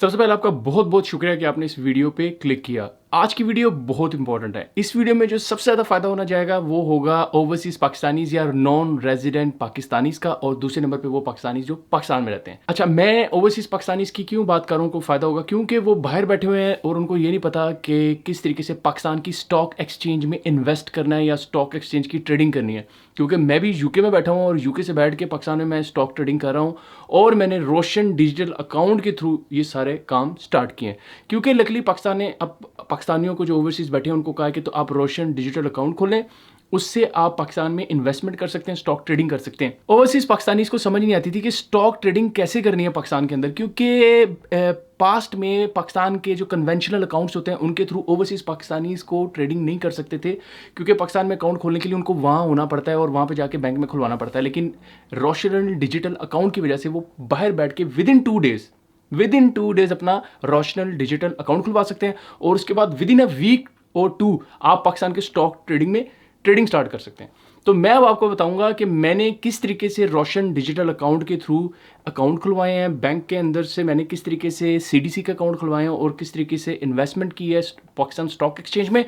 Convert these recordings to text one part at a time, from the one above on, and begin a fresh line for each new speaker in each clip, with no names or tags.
सबसे पहले आपका बहुत बहुत शुक्रिया कि आपने इस वीडियो पे क्लिक किया। आज की वीडियो बहुत इंपॉर्टेंट है। इस वीडियो में जो सबसे ज़्यादा फायदा होना जाएगा वो होगा ओवरसीज पाकिस्तानीज या नॉन रेजिडेंट पाकिस्तानीज का, और दूसरे नंबर पे वो पाकिस्तानीज जो पाकिस्तान में रहते हैं। अच्छा, मैं ओवरसीज पाकिस्तानीज की क्यों बात कर रहा हूँ को फायदा होगा, क्योंकि वो बाहर बैठे हुए हैं और उनको ये नहीं पता कि किस तरीके से पाकिस्तान की स्टॉक एक्सचेंज में इन्वेस्ट करना है या स्टॉक एक्सचेंज की ट्रेडिंग करनी है। क्योंकि मैं भी यूके में बैठा हूँ और यूके से बैठ के पाकिस्तान में मैं स्टॉक ट्रेडिंग कर रहा हूँ, और मैंने रोशन डिजिटल अकाउंट के थ्रू ये सारे काम स्टार्ट किए हैं। क्योंकि लकली पाकिस्तान ने अब पाकिस्तानियों को जो ओवरसीज बैठे हैं उनको कहा है कि तो आप रोशन डिजिटल अकाउंट खोलें, उससे आप पाकिस्तान में इन्वेस्टमेंट कर सकते हैं, स्टॉक ट्रेडिंग कर सकते हैं। ओवरसीज पाकिस्तानीज को समझ नहीं आती थी कि स्टॉक ट्रेडिंग कैसे करनी है पाकिस्तान के अंदर, क्योंकि पास्ट में पाकिस्तान के जो कन्वेंशनल अकाउंट्स होते हैं उनके थ्रू ओवरसीज पाकिस्तानीज को ट्रेडिंग नहीं कर सकते थे, क्योंकि पाकिस्तान में अकाउंट खोलने के लिए उनको वहाँ होना पड़ता है और वहाँ पे जाके बैंक में खुलवाना पड़ता है। लेकिन रोशन डिजिटल अकाउंट की वजह से वो बाहर बैठ के विद इन टू डेज अपना रोशनल डिजिटल अकाउंट खुलवा सकते हैं, और उसके बाद विद इन अ वीक और टू आप पाकिस्तान के स्टॉक ट्रेडिंग में ट्रेडिंग स्टार्ट कर सकते हैं। तो मैं अब आपको बताऊंगा कि मैंने किस तरीके से रोशन डिजिटल अकाउंट के थ्रू अकाउंट खुलवाए हैं बैंक के अंदर से, मैंने किस तरीके से सीडीसी का अकाउंट खुलवाए हैं, और किस तरीके से इन्वेस्टमेंट की है पाकिस्तान स्टॉक एक्सचेंज में,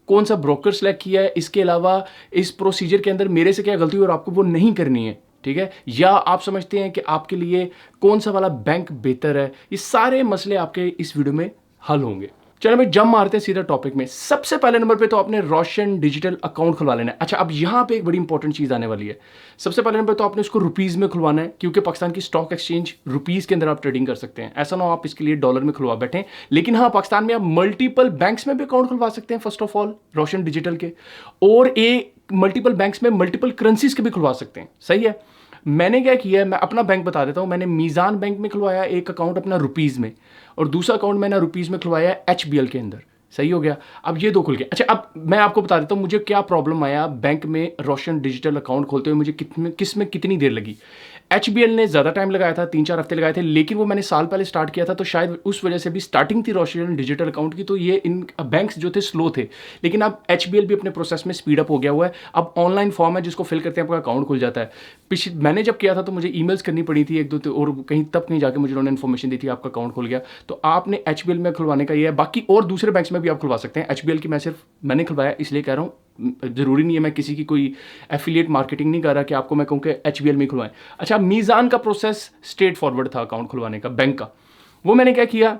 कौन सा ब्रोकर सेलेक्ट किया है। इसके अलावा इस प्रोसीजर के अंदर मेरे से क्या गलती हुई और आपको वो नहीं करनी है, ठीक है, या आप समझते हैं कि आपके लिए कौन सा वाला बैंक बेहतर है। ये सारे मसले आपके इस वीडियो में हल होंगे। चलो भाई जंप मारते हैं सीधा टॉपिक में। सबसे पहले नंबर पे तो आपने रोशन डिजिटल अकाउंट खुलवा लेना है। अच्छा, अब यहाँ पे एक बड़ी इंपॉर्टेंट चीज़ आने वाली है। सबसे पहले नंबर तो आपने उसको रुपीज़ में खुलवाना है, क्योंकि पाकिस्तान की स्टॉक एक्सचेंज रुपीज़ के अंदर आप ट्रेडिंग कर सकते हैं। ऐसा ना हो आप इसके लिए डॉलर में खुलवा बैठें। लेकिन हाँ, पाकिस्तान में आप मल्टीपल बैंक्स में भी अकाउंट खुलवा सकते हैं, first of all Roshan digital के, और मल्टीपल बैंक्स में मल्टीपल करेंसीज के भी खुलवा सकते हैं। सही है। मैंने क्या किया है, मैं अपना बैंक बता देता हूँ। मैंने मीज़ान बैंक में खुलवाया एक अकाउंट अपना रुपीज़ में, और दूसरा अकाउंट मैंने रुपीज़ में खुलवाया HBL के अंदर। सही हो गया। अब ये दो खुल गए। अच्छा, अब मैं आपको बता देता हूँ मुझे क्या प्रॉब्लम आया बैंक में रोशन डिजिटल अकाउंट खोलते हुए, मुझे किस में कितनी देर लगी। HBL ने ज़्यादा टाइम लगाया था, 3-4 हफ्ते लगाए थे, लेकिन वो मैंने साल पहले स्टार्ट किया था, तो शायद उस वजह से भी स्टार्टिंग थी रोशन डिजिटल अकाउंट की, तो ये इन बैंक्स जो थे स्लो थे। लेकिन अब HBL भी अपने प्रोसेस में स्पीड अप हो गया हुआ है। अब ऑनलाइन फॉर्म है जिसको फिल करते हैं आपका अकाउंट खुल जाता है। मैंने जब किया था तो मुझे ईमेल्स करनी पड़ी थी एक दो, और कहीं जाके मुझे उन्होंने इन्फॉर्मेशन दी थी आपका अकाउंट खुल गया। तो आपने HBL में खुलवाने का ये है। बाकी और दूसरे बैंक्स में भी आप खुलवा सकते हैं। HBL की मैंने खुलवाया, इसलिए कह रहा हूँ, ज़रूरी नहीं है, मैं किसी की कोई एफिलिएट मार्केटिंग नहीं कर रहा कि आपको मैं कहूँ कि HBL में खुलवाएं। अच्छा, मीज़ान का प्रोसेस स्ट्रेट फॉरवर्ड था अकाउंट खुलवाने का बैंक का। वो मैंने क्या किया,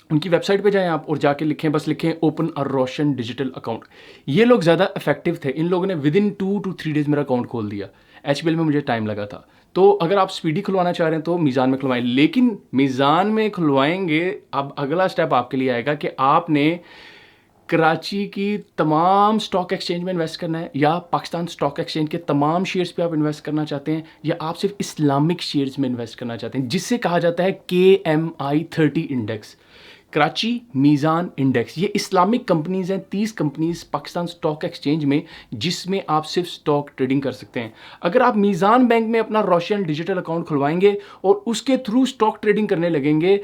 उनकी वेबसाइट पे जाएं आप और जाके लिखें open a Roshan digital account. ये लोग ज़्यादा इफेक्टिव थे, इन लोगों ने विद इन 2 to 3 डेज मेरा अकाउंट खोल दिया। HBL में मुझे टाइम लगा था। तो अगर आप स्पीडी खुलवाना चाह रहे हैं तो मीज़ान में खुलवाएं, लेकिन मीज़ान में खुलवाएंगे, अब अगला स्टेप आपके लिए आएगा कि आपने कराची की तमाम स्टॉक एक्सचेंज में इन्वेस्ट करना है, या पाकिस्तान स्टॉक एक्सचेंज के तमाम शेयर्स पे आप इन्वेस्ट करना चाहते हैं, या आप सिर्फ इस्लामिक शेयर्स में इन्वेस्ट करना चाहते हैं, जिससे कहा जाता है KMI 30 इंडेक्स, कराची मीज़ान इंडेक्स। ये इस्लामिक कंपनीज हैं, 30 कंपनीज पाकिस्तान स्टॉक एक्सचेंज में, जिसमें आप सिर्फ स्टॉक ट्रेडिंग कर सकते हैं। अगर आप मीज़ान बैंक में अपना रोशन डिजिटल अकाउंट खुलवाएंगे और उसके थ्रू स्टॉक ट्रेडिंग करने लगेंगे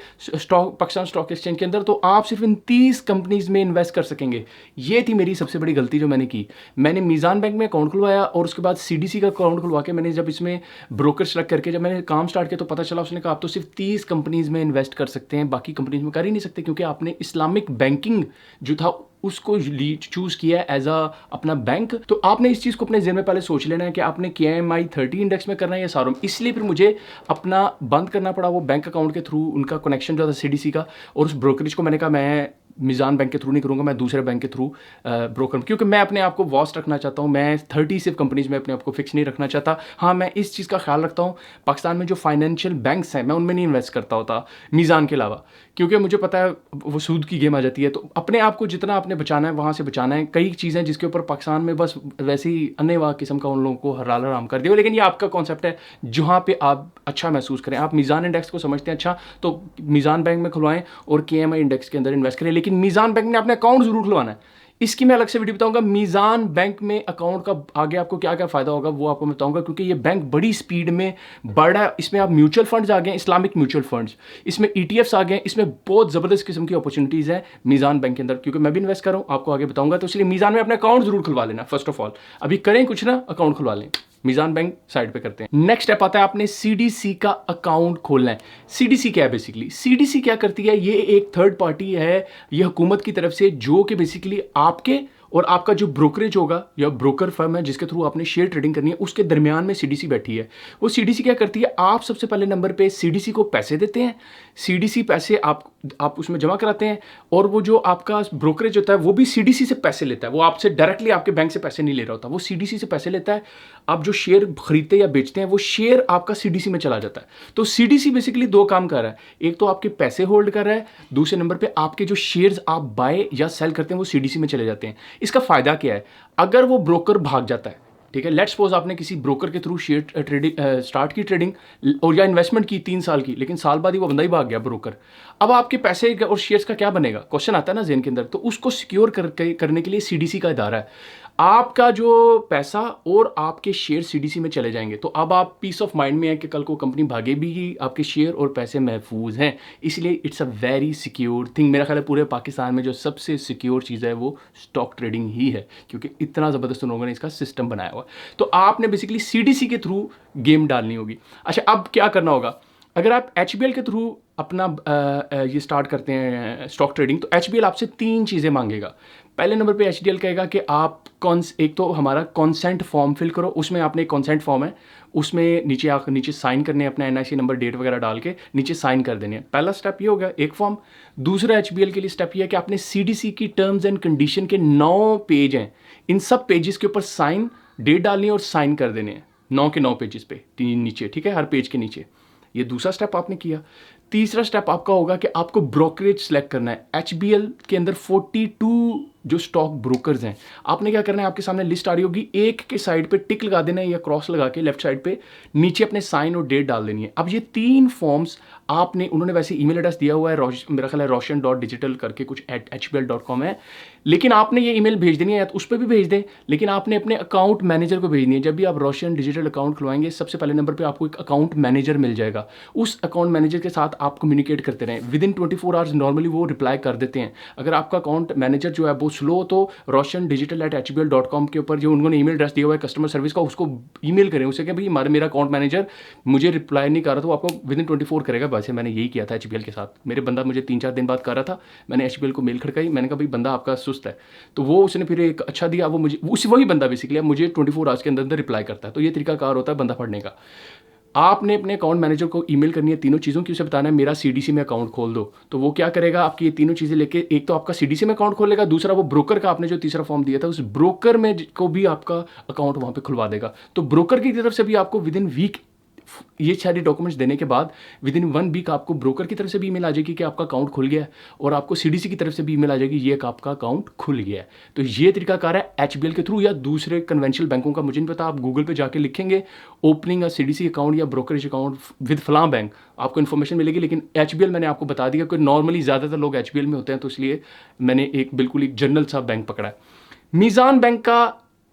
पाकिस्तान स्टॉक एक्सचेंज के अंदर, तो आप सिर्फ इन 30 कंपनीज में इन्वेस्ट कर सकेंगे। ये थी मेरी सबसे बड़ी गलती जो मैंने की। मैंने मीज़ान बैंक में अकाउंट खुलवाया और उसके बाद CDC का अकाउंट खुलवा के मैंने जब इसमें ब्रोकर सेलेक्ट करके जब मैंने काम स्टार्ट किया तो पता चला, उसने कहा आप तो सिर्फ 30 कंपनीज में इन्वेस्ट कर सकते हैं, बाकी कंपनीज में कर ही नहीं सकते, क्योंकि आपने इस्लामिक बैंकिंग जो था उसको चूज किया एज अपना बैंक। तो आपने इस चीज़ को अपने ज़हन में पहले सोच लेना है कि आपने KMI 30 इंडेक्स में करना है या सारों में। इसलिए फिर मुझे अपना बंद करना पड़ा वो बैंक अकाउंट के थ्रू, उनका कनेक्शन जो था CDC का, और उस ब्रोकरेज को मैंने कहा मैं मीज़ान बैंक के थ्रू नहीं करूँगा, मैं दूसरे बैंक के थ्रू ब्रोकर, क्योंकि मैं अपने आप को वास्ट रखना चाहता हूँ। मैं 30 सिर्फ कंपनीज में अपने आप को फिक्स नहीं रखना चाहता। हाँ, मैं इस चीज़ का ख्याल रखता हूँ, पाकिस्तान में जो फाइनेंशियल बैंक्स हैं मैं उनमें नहीं इन्वेस्ट करता होता मीज़ान के अलावा, क्योंकि मुझे पता है वो सूद की गेम आ जाती है। तो अपने आप को जितना आपने बचाना है वहाँ से बचाना है। कई चीज़ें जिसके ऊपर पाकिस्तान में बस वैसे ही अनेवा किस्म का उन लोगों को हलाल हराम कर दिया, लेकिन ये आपका कॉन्सेप्ट है जहाँ पे आप अच्छा महसूस करें। आप मीज़ान इंडेक्स को समझते हैं, अच्छा तो मीज़ान बैंक में खुलवाएं और KMI इंडेक्स के अंदर इन्वेस्ट करें, लेकिन मीज़ान बैंक ने अपने अकाउंट जरूर खुलवाना है। इसकी मैं अलग से वीडियो बताऊंगा। मीज़ान बैंक में अकाउंट का आगे आपको क्या क्या फ़ायदा होगा वो आपको मैं बताऊंगा, क्योंकि ये बैंक बड़ी स्पीड में बढ़ा। इसमें आप म्यूचुअल फंड्स आ गए, इस्लामिक म्यूचुअल फंड्स, इसमें ETFs आ गए, इसमें बहुत ज़बरदस्त किस्म की अपॉर्चुनिटीज़ हैं मीज़ान बैंक के अंदर, क्योंकि मैं भी इन्वेस्ट कर रहा हूँ, आपको आगे बताऊंगा। तो इसलिए मीज़ान में अपना अकाउंट जरूर खुलवा लेना फर्स्ट ऑफ ऑल। अभी करें कुछ ना, अकाउंट खुलवा लें। मीज़ान बैंक साइड पे करते हैं। नेक्स्ट स्टेप आता है आपने सीडीसी का अकाउंट खोलना है। सीडीसी क्या है बेसिकली? सीडीसी क्या करती है, ये एक थर्ड पार्टी है, ये हुकूमत की तरफ से, जो कि बेसिकली आपके और आपका जो ब्रोकरेज होगा या ब्रोकर फर्म है जिसके थ्रू आपने शेयर ट्रेडिंग करनी है, उसके दरमियान में सीडीसी बैठी है। वो सीडीसी क्या करती है, आप सबसे पहले नंबर पे सीडीसी को पैसे देते हैं, सीडीसी पैसे आप उसमें जमा कराते हैं, और वो जो आपका ब्रोकरेज होता है वो भी सीडीसी से पैसे लेता है। वो आपसे डायरेक्टली आपके बैंक से पैसे नहीं ले रहा होता, वो सीडीसी से पैसे लेता है। आप जो शेयर खरीदते या बेचते हैं वो शेयर आपका सीडीसी में चला जाता है। तो सीडीसी बेसिकली दो काम कर रहा है, एक तो आपके पैसे होल्ड कर रहा है, दूसरे नंबर पे आपके जो शेयर्स आप बाय या सेल करते हैं वो सीडीसी में चले जाते हैं। इसका फायदा क्या है, अगर वो ब्रोकर भाग जाता है, ठीक है, लेट्स सपोज आपने किसी ब्रोकर के थ्रू शेयर ट्रेडिंग स्टार्ट की ट्रेडिंग और या इन्वेस्टमेंट की 3 साल की, लेकिन साल बाद ही वो बंदा ही भाग गया ब्रोकर, अब आपके पैसे और शेयर्स का क्या बनेगा, क्वेश्चन आता है ना ज़हन के अंदर। तो उसको सिक्योर करने के लिए सीडीसी का इदारा है। आपका जो पैसा और आपके शेयर सीडीसी में चले जाएंगे, तो अब आप पीस ऑफ माइंड में है कि कल को कंपनी भागे भी ही आपके शेयर और पैसे महफूज हैं। इसलिए it's a very secure thing. मेरा ख्याल है पूरे पाकिस्तान में जो सबसे सिक्योर चीज़ है वो स्टॉक ट्रेडिंग ही है, क्योंकि इतना ज़बरदस्त उन लोगों ने इसका सिस्टम बनाया हुआ है। तो आपने बेसिकली सीडीसी के थ्रू गेम डालनी होगी। अच्छा, अब क्या करना होगा, अगर आप एचबीएल के थ्रू अपना ये स्टार्ट करते हैं स्टॉक ट्रेडिंग, तो एचबीएल आपसे 3 चीज़ें मांगेगा। पहले नंबर पे एचडीएल कहेगा कि आप एक तो हमारा कॉन्सेंट फॉर्म फिल करो, उसमें आपने एक कॉन्सेंट फॉर्म है, उसमें नीचे साइन करने हैं, अपना एनआईसी नंबर, डेट वगैरह डाल के नीचे साइन कर देने हैं। पहला स्टेप ये हो गया, एक फॉर्म। दूसरा एचबीएल के लिए स्टेप ये है कि आपने सीडीसी की टर्म्स एंड कंडीशन के 9 पेज हैं, इन सब पेजेस के ऊपर साइन, डेट डालनी है और साइन कर देने हैं 9 के 9 पेजेस पे नीचे, ठीक है, हर पेज के नीचे। ये दूसरा स्टेप आपने किया। तीसरा स्टेप आपका होगा कि आपको ब्रोकरेज सेलेक्ट करना है। एचबीएल के अंदर 42 जो स्टॉक ब्रोकर्स हैं, आपने क्या करना है, आपके सामने लिस्ट आ रही होगी, एक के साइड पे टिक लगा देना है या क्रॉस लगा के लेफ्ट साइड पे नीचे अपने साइन और डेट डाल देनी है। अब ये 3 फॉर्म्स आपने, उन्होंने वैसे ईमेल एड्रेस दिया हुआ है, मेरा ख्याल है roshan.digital करके कुछ @hbl.com है, लेकिन आपने ये ईमेल भेज देनी है, या तो उस पर भी भेज दें, लेकिन आपने अपने अकाउंट मैनेजर को भेजनी है। जब भी आप रोशन डिजिटल अकाउंट खुलवाएंगे, सबसे पहले नंबर पे आपको एक अकाउंट मैनेजर मिल जाएगा। उस अकाउंट मैनेजर के साथ आप कम्युनिकेट करते रहें, विद इन 24 आवर्स नॉर्मली वो रिप्लाई कर देते हैं। अगर आपका अकाउंट मैनेजर जो है वो स्लो हो, तो roshandigital@hbl.com के ऊपर जो उन्होंने ईमेल एड्रेस दिया हुआ है कस्टमर सर्विस का, उसको ईमेल करें, उसे कि भाई मेरा अकाउंट मैनेजर मुझे रिप्लाई नहीं कर रहा, तो आपको विद इन 24 करेगा। वैसे मैंने यही किया था एचबीएल के साथ, मेरे बंदा मुझे 3-4 दिन बाद कर रहा था, मैंने एचबीएल को मेल खड़काई, मैंने कहा भाई बंदा आपका सुस्त है, तो वो उसने फिर एक अच्छा दिया, वो मुझे वही बंदा बेसिकली मुझे 24 आवर्स के अंदर रिप्लाई करता है। तो ये तरीकाकार होता है बंदा पढ़ने का। आपने अपने अकाउंट मैनेजर को ईमेल करनी है तीनों चीज़ों की, उसे बताना है मेरा सीडीसी में अकाउंट खोल दो। तो वो क्या करेगा, आपकी ये तीनों चीज़ें लेके, एक तो आपका सीडीसी में अकाउंट खोलेगा, दूसरा वो ब्रोकर का आपने जो तीसरा फॉर्म दिया था उस ब्रोकर में को भी आपका अकाउंट वहाँ पे खुलवा देगा। तो ब्रोकर की तरफ से भी आपको विद इन वीक ये सारी डॉक्यूमेंट्स देने के बाद विद इन 1 वीक आपको ब्रोकर की तरफ से भी ईमेल आ जाएगी कि आपका अकाउंट खुल गया है, और आपको सीडीसी की तरफ से भी ईमेल आ जाएगी ये कि आपका अकाउंट खुल गया है। तो ये तरीकाकार है एचबीएल के थ्रू या दूसरे कन्वेंशनल बैंकों का, मुझे नहीं पता, आप गूगल पे जाके लिखेंगे ओपनिंग अ सीडीसी अकाउंट या ब्रोकरेज अकाउंट विद फलां बैंक, आपको इन्फॉर्मेशन मिलेगी। लेकिन एचबीएल मैंने आपको बता दिया कि नॉर्मली ज़्यादातर लोग एचबीएल में होते हैं, तो इसलिए मैंने एक बिल्कुल एक जनरल सा बैंक पकड़ा है। मीज़ान बैंक का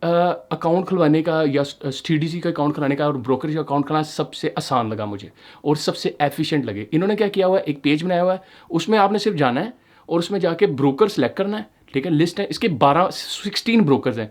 अकाउंट खुलवाने का या सीडीसी का अकाउंट खुलाने का और ब्रोकरेज का अकाउंट खुलाना सबसे आसान लगा मुझे और सबसे एफिशिएंट लगे। इन्होंने क्या किया हुआ है, एक पेज बनाया हुआ है, उसमें आपने सिर्फ जाना है और उसमें जाके ब्रोकर सेलेक्ट करना है, ठीक है, लिस्ट है, इसके 16 ब्रोकर्स हैं।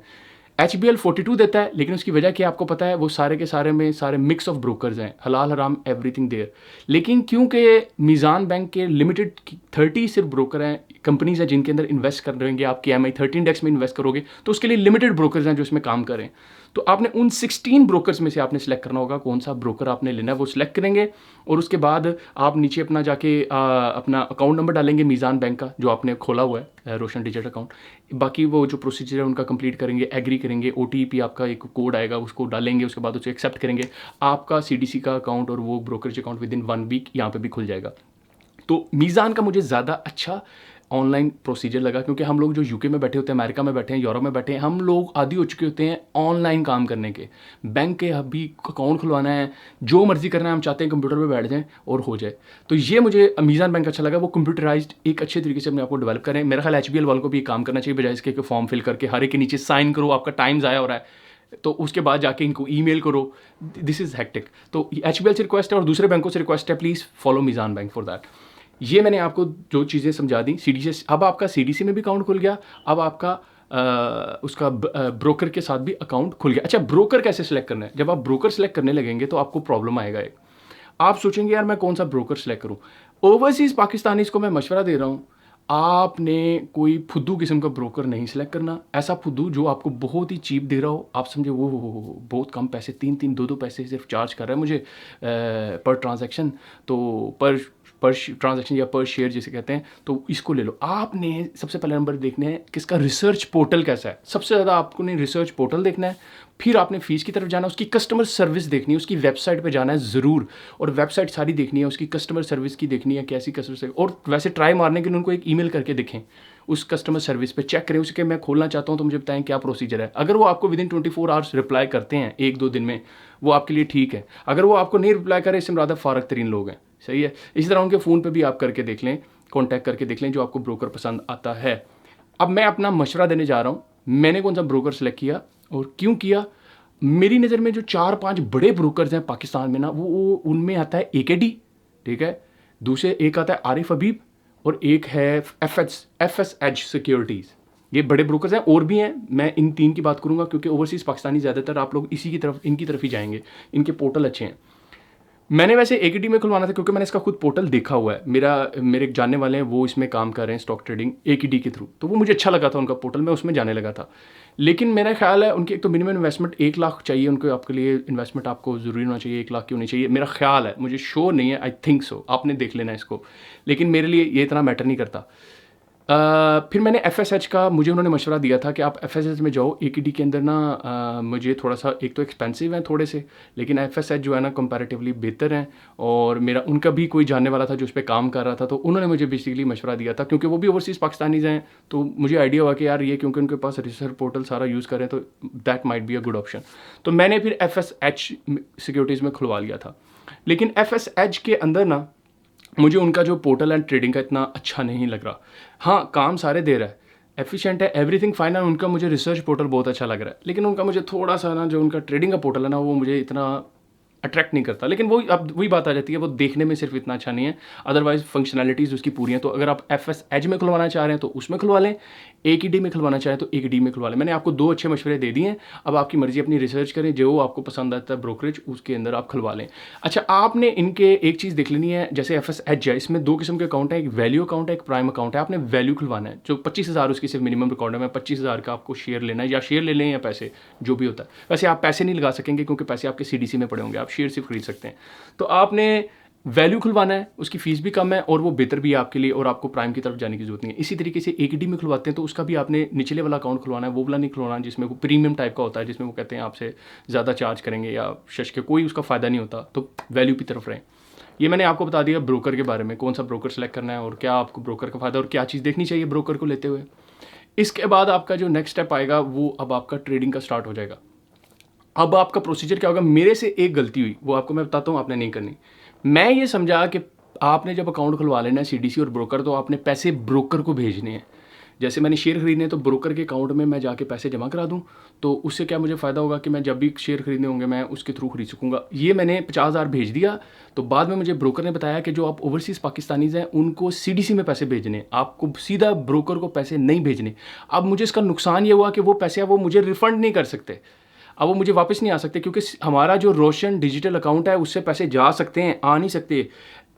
एचबीएल 42 देता है, लेकिन उसकी वजह क्या आपको पता है, वो सारे के सारे में सारे मिक्स ऑफ ब्रोकर्स हैं, हलाल हराम एवरीथिंग देयर। लेकिन क्योंकि मीज़ान बैंक के लिमिटेड 30 सिर्फ ब्रोकर हैं, कंपनीज हैं जिनके अंदर इन्वेस्ट कर रहेंगे, आप KMI 30 इंडेक्स में इन्वेस्ट करोगे तो उसके लिए लिमिटेड ब्रोकर्स हैं जो इसमें काम करें। तो आपने उन 16 ब्रोकर्स में से आपने सेलेक्ट करना होगा कौन सा ब्रोकर आपने लेना है, वो सिलेक्ट करेंगे और उसके बाद आप नीचे अपना जाके अपना अकाउंट नंबर डालेंगे मीज़ान बैंक का जो आपने खोला हुआ है रोशन डिजिटल अकाउंट। बाकी वो जो प्रोसीजर है उनका कंप्लीट करेंगे, एग्री करेंगे, OTP आपका एक कोड आएगा उसको डालेंगे, उसके बाद उसे एक्सेप्ट करेंगे, आपका सीडीसी का अकाउंट और वो brokerage account within 1 week यहाँ पे भी खुल जाएगा। तो मीज़ान का मुझे ज़्यादा अच्छा ऑनलाइन प्रोसीजर लगा, क्योंकि हम लोग जो यूके में बैठे होते हैं, अमेरिका में बैठे हैं, यूरोप में बैठे हैं, हम लोग आदी हो चुके होते हैं ऑनलाइन काम करने के। बैंक के अभी अकाउंट खुलवाना है, जो मर्जी करना है, हम चाहते हैं कंप्यूटर पे बैठ जाएं और हो जाए। तो ये मुझे मीज़ान बैंक अच्छा लगा, वो कंप्यूटराइज्ड एक अच्छे तरीके से अपने आपको डेवलप करें। मेरा ख्याल एचबीएल वालों को भी काम करना चाहिए, बजाय इसके फॉर्म फिल करके हर एक के नीचे साइन करो, आपका टाइम ज़ाया हो रहा है, तो उसके बाद जाके इनको ईमेल करो, दिस इज़ हेक्टिक। तो एचबीएल से रिक्वेस्ट है और दूसरे बैंकों से रिक्वेस्ट है, please follow Meezan bank for that. ये मैंने आपको जो चीज़ें समझा दी सीडीसी। अब आपका सीडीसी में भी अकाउंट खुल गया, अब आपका उसका ब्रोकर के साथ भी अकाउंट खुल गया। अच्छा, ब्रोकर कैसे सिलेक्ट करना है? जब आप ब्रोकर सिलेक्ट करने लगेंगे तो आपको प्रॉब्लम आएगा एक। आप सोचेंगे यार मैं कौन सा ब्रोकर सिलेक्ट करूं। ओवरसीज़ पाकिस्तानीज़ को मैं मशवरा दे रहा हूं, आपने कोई फुद्दू किस्म का ब्रोकर नहीं सिलेक्ट करना। ऐसा फुद्दू जो आपको बहुत ही चीप दे रहा हो, आप समझे वो बहुत कम पैसे, 3-3 2-2 पैसे सिर्फ चार्ज कर रहा है मुझे पर ट्रांजैक्शन, तो पर ट्रांजैक्शन या पर शेयर जिसे कहते हैं, तो इसको ले लो। आपने सबसे पहले नंबर देखना है कि इसका रिसर्च पोर्टल कैसा है। सबसे ज़्यादा आपको ने रिसर्च पोर्टल देखना है, फिर आपने फ़ीस की तरफ जाना है, उसकी कस्टमर सर्विस देखनी है, उसकी वेबसाइट पे जाना है ज़रूर, और वेबसाइट सारी देखनी है, उसकी कस्टमर सर्विस की देखनी है कैसी कस्टमर सर्विस, और वैसे ट्राई मारने के लिए उनको एक ईमेल करके देखें उस कस्टमर सर्विस पे, चेक करें उसके मैं खोलना चाहता हूँ तो मुझे बताएं क्या प्रोसीजर है। अगर वो आपको विदिन 24 आवर्स रिप्लाई करते हैं 1-2 दिन में, वो आपके लिए ठीक है। अगर वो आपको नहीं रिप्लाई करे, इससे ज़्यादा फारक तरीन लोग हैं, सही है। इसी तरह उनके फ़ोन पर भी आप करके देख लें, कॉन्टैक्ट करके देख लें जो आपको ब्रोकर पसंद आता है। अब मैं अपना मशवरा देने जा रहा हूँ, मैंने कौन सा ब्रोकर सेलेक्ट किया और क्यों किया। मेरी नज़र में जो 4-5 बड़े ब्रोकर्स हैं पाकिस्तान में ना, वो उनमें आता है AKD, ठीक है, दूसरे एक आता है आरिफ हबीब, और एक है FSH सिक्योरिटीज़। ये बड़े ब्रोकर्स हैं, और भी हैं, मैं इन 3 की बात करूंगा क्योंकि ओवरसीज़ पाकिस्तानी ज़्यादातर आप लोग इसी की तरफ, इनकी तरफ ही जाएंगे, इनके पोर्टल अच्छे हैं। मैंने वैसे AKD में खुलवाना था क्योंकि मैंने इसका खुद पोर्टल देखा हुआ है, मेरे एक जानने वाले हैं वो इसमें काम कर रहे हैं स्टॉक ट्रेडिंग AKD के थ्रू, तो वो मुझे अच्छा लगा था उनका पोर्टल, मैं उसमें जाने लगा था। लेकिन मेरा ख्याल है उनकी एक तो मिनिमम इन्वेस्टमेंट 1 लाख चाहिए, उनको आपके लिए इन्वेस्टमेंट आपको ज़रूरी होना चाहिए, 1 लाख की होनी चाहिए, मेरा ख्याल है, मुझे श्योर नहीं है, आई थिंक सो, आपने देख लेना इसको, लेकिन मेरे लिए ये इतना मैटर नहीं करता। फिर मैंने FSH का, मुझे उन्होंने मशवरा दिया था कि आप FSH में जाओ, AKD के अंदर ना मुझे थोड़ा सा, एक तो एक्सपेंसिव है थोड़े से, लेकिन FSH जो है ना कंपैरेटिवली बेहतर हैं, और मेरा उनका भी कोई जानने वाला था जो उस पर काम कर रहा था, तो उन्होंने मुझे बेसिकली मशवरा दिया था, क्योंकि वो भी ओवरसीज़ पाकिस्तानीज़ हैं, तो मुझे आइडिया हुआ कि यार ये क्योंकि उनके पास रिसर्च पोर्टल सारा यूज़ करें तो that might be a good option. तो मैंने फिर FSH सिक्योरिटीज़ में खुलवा लिया था। लेकिन FSH के अंदर ना मुझे उनका जो पोर्टल एंड ट्रेडिंग का इतना अच्छा नहीं लग रहा। हाँ, काम सारे दे रहा है, एफिशिएंट है, एवरीथिंग फाइन है, उनका मुझे रिसर्च पोर्टल बहुत अच्छा लग रहा है, लेकिन उनका मुझे थोड़ा सा ना, जो उनका ट्रेडिंग का पोर्टल है ना, वो मुझे इतना अट्रैक्ट नहीं करता। लेकिन वो अब वही बात आ जाती है, वो देखने में सिर्फ इतना अच्छा नहीं है, अदरवाइज फंक्शनैलिटीज़ उसकी पूरी हैं। तो अगर आप FSH में खुलवाना चाह रहे हैं तो उसमें खुलवा लें, AKD में खुलवाना चाहें तो AKD में खुलवा लें। मैंने आपको 2 अच्छे मशवरे दे दिए हैं, अब आपकी मर्ज़ी, अपनी रिसर्च करें, जो आपको पसंद आता है ब्रोकरेज उसके अंदर आप खुलवा लें। अच्छा, आपने इनके एक चीज़ देख लेनी है, जैसे FSH है, इसमें 2 किस्म के अकाउंट है, एक वैल्यू अकाउंट है, एक प्राइम अकाउंट है। आपने वैल्यू खुलवाना है, जो 25,000 उसकी सिर्फ मिनिमम रिकॉर्ड है, मैं 25,000 का आपको शेयर लेना है, या शेयर ले लें या पैसे, जो भी होता है। वैसे आप पैसे नहीं लगा सकेंगे क्योंकि पैसे आपके CDC में पड़े होंगे, आप शेयर सिर्फ खरीद सकते हैं। तो आपने वैल्यू खुलवाना है, उसकी फीस भी कम है और वो बेहतर भी है आपके लिए, और आपको प्राइम की तरफ जाने की जरूरत नहीं है। इसी तरीके से AKD में खुलवाते हैं तो उसका भी आपने निचले वाला अकाउंट खुलवाना है, वो वाला नहीं खुलवाना जिसमें वो प्रीमियम टाइप का होता है, जिसमें वो कहते हैं आपसे ज़्यादा चार्ज करेंगे या शश के, कोई उसका फ़ायदा नहीं होता। तो वैल्यू की तरफ रहें। ये मैंने आपको बता दिया ब्रोकर के बारे में, कौन सा ब्रोकर सेलेक्ट करना है और क्या आपको ब्रोकर का फ़ायदा और क्या चीज़ देखनी चाहिए ब्रोकर को लेते हुए। इसके बाद आपका जो नेक्स्ट स्टेप आएगा वो अब आपका ट्रेडिंग का स्टार्ट हो जाएगा। अब आपका प्रोसीजर क्या होगा। मेरे से एक गलती हुई, वो आपको मैं बताता हूँ, आपने नहीं करनी। मैं ये समझा कि आपने जब अकाउंट खुलवा लेना है CDC और ब्रोकर, तो आपने पैसे ब्रोकर को भेजने हैं। जैसे मैंने शेयर खरीदने हैं तो ब्रोकर के अकाउंट में मैं जाके पैसे जमा करा दूं, तो उससे क्या मुझे फ़ायदा होगा कि मैं जब भी शेयर खरीदने होंगे मैं उसके थ्रू खरीद सकूंगा। ये मैंने 50,000 भेज दिया, तो बाद में मुझे ब्रोकर ने बताया कि जो आप ओवरसीज़ पाकिस्तानीज़ हैं उनको CDC में पैसे भेजने, आपको सीधा ब्रोकर को पैसे नहीं भेजने। अब मुझे इसका नुकसान ये हुआ कि वो पैसे वो मुझे रिफ़ंड नहीं कर सकते, अब वो मुझे वापस नहीं आ सकते, क्योंकि हमारा जो रोशन डिजिटल अकाउंट है उससे पैसे जा सकते हैं, आ नहीं सकते।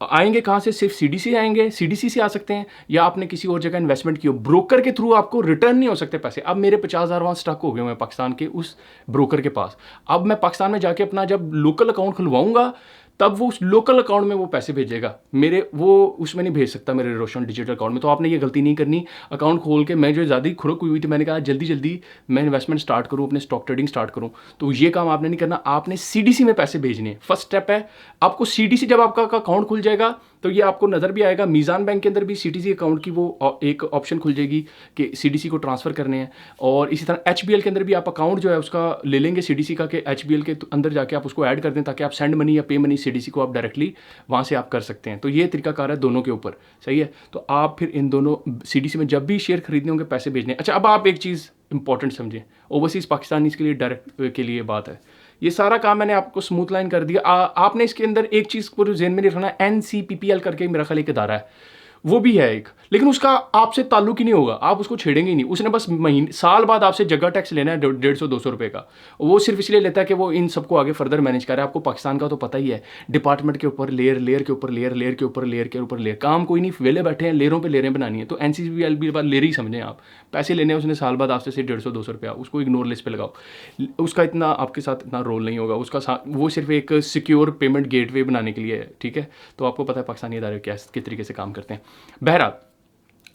आएंगे कहाँ से, सिर्फ CDC आएंगे, CDC से आ सकते हैं, या आपने किसी और जगह इन्वेस्टमेंट की हो, ब्रोकर के थ्रू आपको रिटर्न नहीं हो सकते पैसे। अब मेरे 50,000 वहाँ स्टक हो गए हुए हैं पाकिस्तान के उस ब्रोकर के पास। अब मैं पाकिस्तान में जाके अपना जब लोकल अकाउंट खुलवाऊंगा तब वो उस लोकल अकाउंट में वो पैसे भेजेगा मेरे, वो उसमें नहीं भेज सकता मेरे रोशन डिजिटल अकाउंट में। तो आपने ये गलती नहीं करनी। अकाउंट खोल के मैं जो ज़्यादा ही खुरक हुई थी, मैंने कहा जल्दी जल्दी मैं इन्वेस्टमेंट स्टार्ट करूँ, अपने स्टॉक ट्रेडिंग स्टार्ट करूँ, तो ये काम आपने नहीं करना। आपने CDC में पैसे भेजने हैं। फर्स्ट स्टेप है आपको CDC, जब आपका अकाउंट खुल जाएगा तो ये आपको नज़र भी आएगा। मीज़ान बैंक के अंदर भी CDC अकाउंट की वो एक ऑप्शन खुल जाएगी कि CDC को ट्रांसफ़र करने हैं। और इसी तरह HBL के अंदर भी आप अकाउंट जो है उसका ले लेंगे CDC का, कि HBL के अंदर जाके आप उसको ऐड कर दें, ताकि आप सेंड मनी या पे मनी CDC को आप डायरेक्टली वहाँ से आप कर सकते हैं। तो ये तरीकाकार है दोनों के ऊपर, सही है। तो आप फिर इन दोनों CDC में जब भी शेयर खरीदने होंगे पैसे भेजने। अच्छा, अब आप एक चीज़ इंपॉर्टेंट समझें, ओवरसीज़ पाकिस्तानी के लिए डायरेक्ट के लिए बात है, ये सारा काम मैंने आपको स्मूथ लाइन कर दिया। आपने इसके अंदर एक चीज़ को जेहन में नहीं रखना, NCPPL करके मेरा ख्याल एक इदारा है, वो भी है एक, लेकिन उसका आपसे ताल्लुक ही नहीं होगा, आप उसको छेड़ेंगे ही नहीं। उसने बस महीने साल बाद आपसे जगह टैक्स लेना है 150-200 रुपये का। वो सिर्फ इसलिए लेता है कि वो इन सबको आगे फर्दर मैनेज करे। आपको पाकिस्तान का तो पता ही है, डिपार्टमेंट के ऊपर लेयर, लेयर के ऊपर लेयर, लेयर के ऊपर लेयर के ऊपर लेयर, काम कोई नहीं, वेले बैठे हैं, लेयरों पे लेयरें बनानी है। तो NCCBL बात लेयर ही समझें आप, पैसे लेने हैं उसने साल बाद आपसे सिर्फ 150-200 रुपया, उसको इग्नोर लिस्ट पे लगाओ। उसका इतना आपके साथ इतना रोल नहीं होगा, उसका वो सिर्फ एक सिक्योर पेमेंट गेटवे बनाने के लिए है, ठीक है। तो आपको पता है पाकिस्तानी इदारे किस तरीके से काम करते हैं। बहरहाल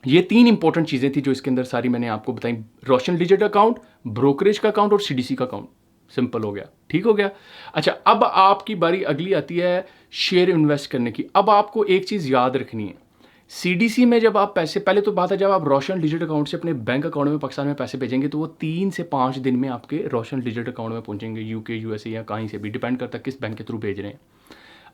ये 3 इंपॉर्टेंट चीज़ें थी जो इसके अंदर सारी मैंने आपको बताई। रोशन डिजिटल अकाउंट, ब्रोकरेज का अकाउंट और CDC का अकाउंट। सिंपल हो गया, ठीक हो गया। अच्छा, अब आपकी बारी अगली आती है शेयर इन्वेस्ट करने की। अब आपको एक चीज़ याद रखनी है, CDC में जब आप पैसे, पहले तो बात है जब आप रोशन डिजिटल अकाउंट से अपने बैंक अकाउंट में पाकिस्तान में पैसे भेजेंगे तो वो 3 से 5 दिन में आपके रोशन डिजिटल अकाउंट में पहुंचेंगे, UK, USA या कहीं से भी, डिपेंड करता है किस बैंक के थ्रू भेज रहे हैं।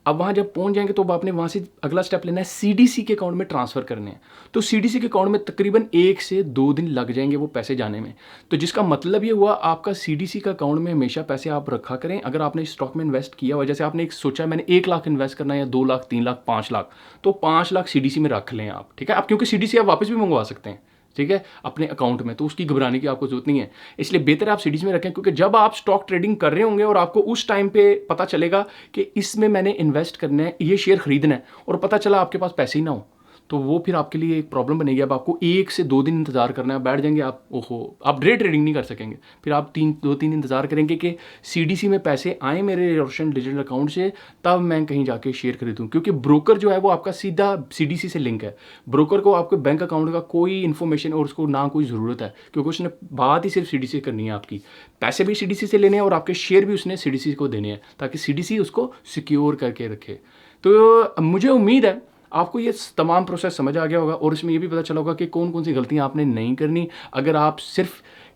अब वहाँ जब पहुँच जाएंगे तो आपने वहाँ से अगला स्टेप लेना है, CDC के अकाउंट में ट्रांसफ़र करने हैं। तो CDC के अकाउंट में तकरीबन 1 से 2 दिन लग जाएंगे वो पैसे जाने में। तो जिसका मतलब ये हुआ, आपका CDC का अकाउंट में हमेशा पैसे आप रखा करें। अगर आपने स्टॉक में इन्वेस्ट किया हुआ, जैसे आपने एक सोचा मैंने 1 लाख इन्वेस्ट करना है या 2 लाख, 3 लाख, 5 लाख, तो 5 लाख CDC में रख लें आप, ठीक है। अब क्योंकि CDC आप वापस भी मंगवा सकते हैं, ठीक है, अपने अकाउंट में, तो उसकी घबराने की आपको जरूरत नहीं है। इसलिए बेहतर आप CDC में रखें, क्योंकि जब आप स्टॉक ट्रेडिंग कर रहे होंगे और आपको उस टाइम पे पता चलेगा कि इसमें मैंने इन्वेस्ट करना है, ये शेयर खरीदना है, और पता चला आपके पास पैसे ही ना हो, तो वो फिर आपके लिए एक प्रॉब्लम बनेगी। अब आपको 1 से 2 दिन इंतजार करना है, बैठ जाएंगे आप, ओहो, आप डे ट्रेडिंग नहीं कर सकेंगे। फिर आप 2-3 इंतजार करेंगे कि CDC में पैसे आए मेरे रोशन डिजिटल अकाउंट से, तब मैं कहीं जाके शेयर खरीदूँ। क्योंकि ब्रोकर जो है वो आपका सीधा CDC से लिंक है। ब्रोकर को आपके बैंक अकाउंट का कोई इन्फॉर्मेशन और उसको ना कोई ज़रूरत है, क्योंकि उसने बात ही सिर्फ CDC करनी है आपकी। पैसे भी CDC से लेने हैं और आपके शेयर भी उसने CDC को देने हैं, ताकि CDC उसको सिक्योर करके रखे। तो मुझे उम्मीद है आपको ये तमाम प्रोसेस समझ आ गया होगा, और इसमें ये भी पता चला होगा कि कौन कौन सी गलतियां आपने नहीं करनी। अगर आप सिर्फ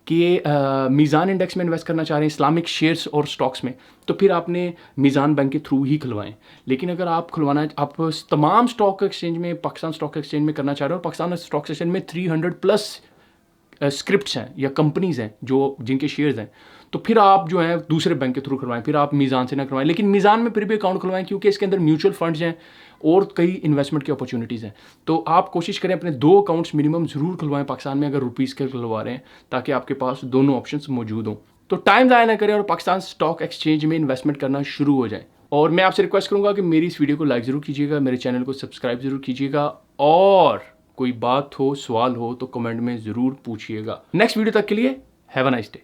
कि मीज़ान इंडेक्स में इन्वेस्ट करना चाह रहे हैं, इस्लामिक शेयर्स और स्टॉक्स में, तो फिर आपने मीज़ान बैंक के थ्रू ही खुलवाएं। लेकिन अगर आप खुलवाना, आप तमाम स्टॉक एक्सचेंज में, पाकिस्तान स्टॉक एक्सचेंज में करना चाह रहे हो, और पाकिस्तान स्टॉक एक्सचेंज में 300+ स्क्रिप्ट्स हैं या कंपनीज़ हैं जो जिनके शेयर्स हैं, तो फिर आप जो है दूसरे बैंक के थ्रू करवाएं, फिर आप मीज़ान से ना करवाएं। लेकिन मीज़ान में फिर भी अकाउंट खुलवाएं, क्योंकि इसके अंदर म्यूचुअल फंड्स हैं और कई इन्वेस्टमेंट की अपॉर्चुनिटीज़ हैं। तो आप कोशिश करें अपने 2 अकाउंट्स मिनिमम ज़रूर खुलवाएं पाकिस्तान में, अगर रुपीज़ के खुलवा रहे हैं, ताकि आपके पास दोनों ऑप्शंस मौजूद हों। तो टाइम ज़ाया ना करें और पाकिस्तान स्टॉक एक्सचेंज में इन्वेस्टमेंट करना शुरू हो जाए। और मैं आपसे रिक्वेस्ट करूँगा कि मेरी इस वीडियो को लाइक ज़रूर कीजिएगा, मेरे चैनल को सब्सक्राइब ज़रूर कीजिएगा, और कोई बात हो, सवाल हो तो कमेंट में ज़रूर पूछिएगा। नेक्स्ट वीडियो तक के लिए हैव अ नाइस डे।